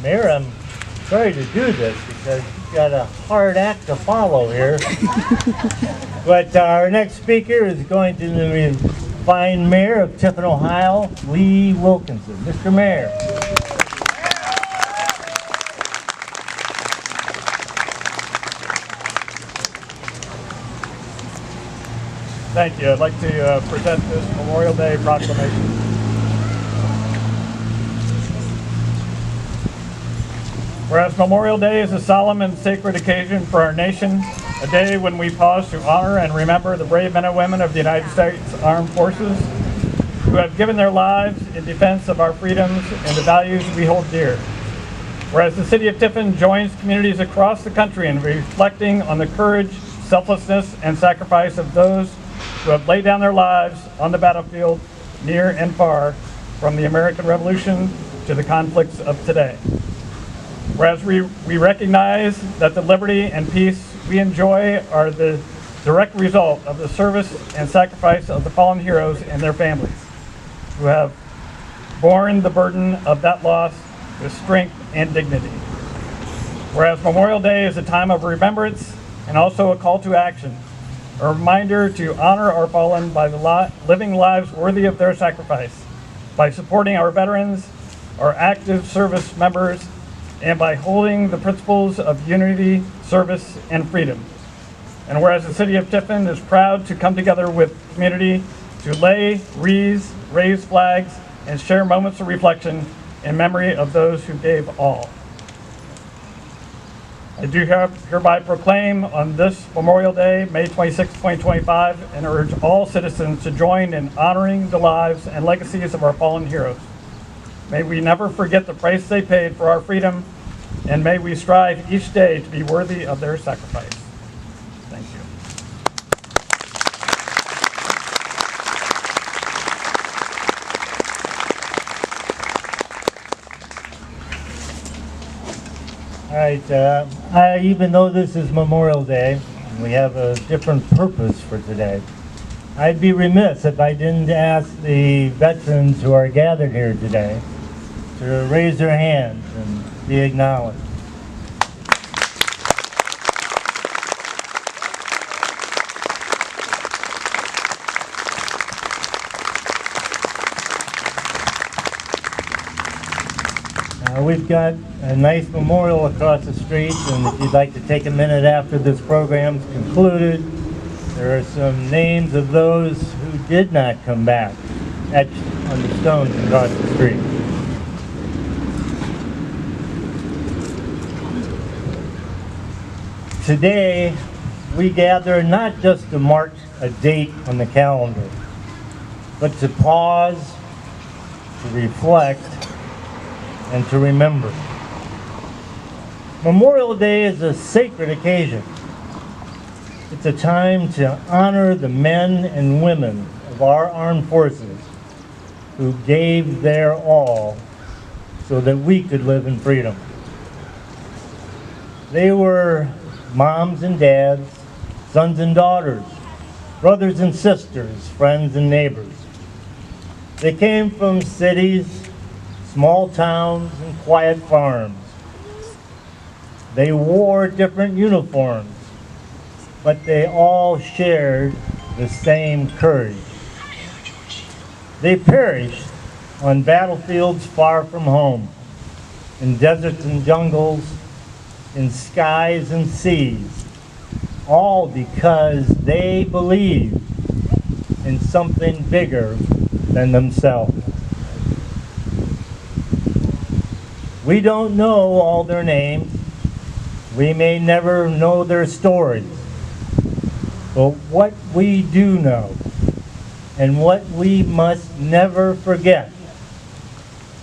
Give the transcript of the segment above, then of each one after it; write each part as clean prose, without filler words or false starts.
Mayor, I'm sorry to do this because you've got a hard act to follow here. But our next speaker is going to be the fine Mayor of Tiffin, Ohio, Lee Wilkinson. Mr. Mayor. Thank you. I'd like to present this Memorial Day proclamation. Whereas Memorial Day is a solemn and sacred occasion for our nation, a day when we pause to honor and remember the brave men and women of the United States Armed Forces who have given their lives in defense of our freedoms and the values we hold dear. Whereas the city of Tiffin joins communities across the country in reflecting on the courage, selflessness, and sacrifice of those who have laid down their lives on the battlefield near and far, from the American Revolution to the conflicts of today. Whereas we recognize that the liberty and peace we enjoy are the direct result of the service and sacrifice of the fallen heroes and their families, who have borne the burden of that loss with strength and dignity. Whereas Memorial Day is a time of remembrance and also a call to action, a reminder to honor our fallen by living lives worthy of their sacrifice, by supporting our veterans, our active service members, and by holding the principles of unity, service, and freedom. And whereas the city of Tiffin is proud to come together with community to lay wreaths, raise flags, and share moments of reflection in memory of those who gave all. I do hereby proclaim on this Memorial Day, May 26, 2025, and urge all citizens to join in honoring the lives and legacies of our fallen heroes. May we never forget the price they paid for our freedom, and may we strive each day to be worthy of their sacrifice. Thank you. All right, even though this is Memorial Day, and we have a different purpose for today, I'd be remiss if I didn't ask the veterans who are gathered here today to raise their hands and be acknowledged. We've got a nice memorial across the street, and if you'd like to take a minute after this program's concluded, there are some names of those who did not come back etched on the stones across the street. Today, we gather not just to mark a date on the calendar, but to pause, to reflect, and to remember. Memorial Day is a sacred occasion. It's a time to honor the men and women of our armed forces who gave their all so that we could live in freedom. They were moms and dads, sons and daughters, brothers and sisters, friends and neighbors. They came from cities, small towns, and quiet farms. They wore different uniforms, but they all shared the same courage. They perished on battlefields far from home, in deserts and jungles, in skies and seas, all because they believed in something bigger than themselves. We don't know all their names. We may never know their stories. But what we do know, and what we must never forget,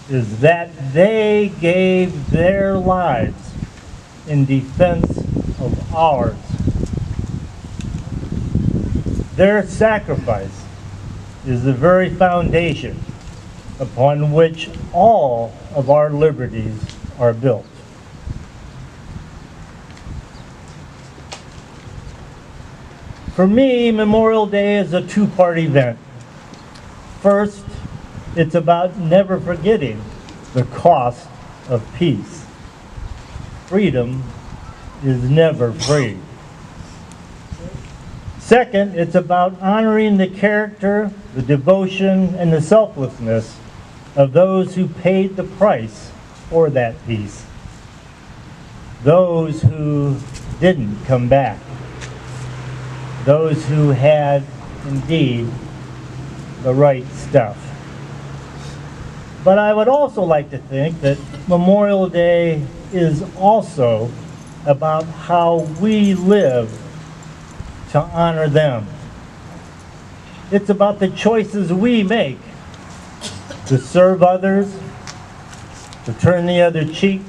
is that they gave their lives in defense of ours. Their sacrifice is the very foundation upon which all of our liberties are built. For me, Memorial Day is a two-part event. First, it's about never forgetting the cost of peace. freedom is never free. Second, it's about honoring the character, the devotion, and the selflessness of those who paid the price for that peace. Those who didn't come back. Those who had, indeed, the right stuff. But I would also like to think that Memorial Day is also about how we live to honor them. It's about the choices we make to serve others, to turn the other cheek,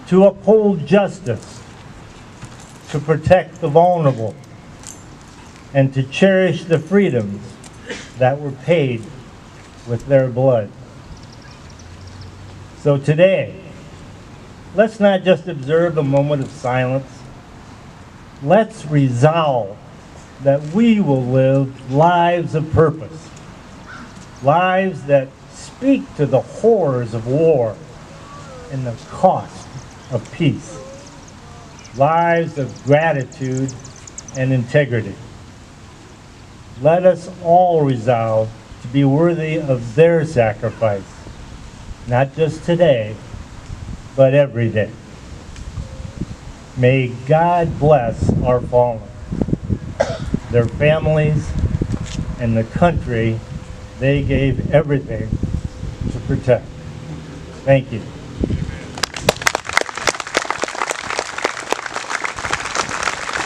to uphold justice, to protect the vulnerable, and to cherish the freedoms that were paid with their blood. So today, let's not just observe a moment of silence. Let's resolve that we will live lives of purpose, lives that speak to the horrors of war and the cost of peace, lives of gratitude and integrity. Let us all resolve to be worthy of their sacrifice, not just today, but every day. May God bless our fallen, their families, and the country they gave everything to protect. Thank you.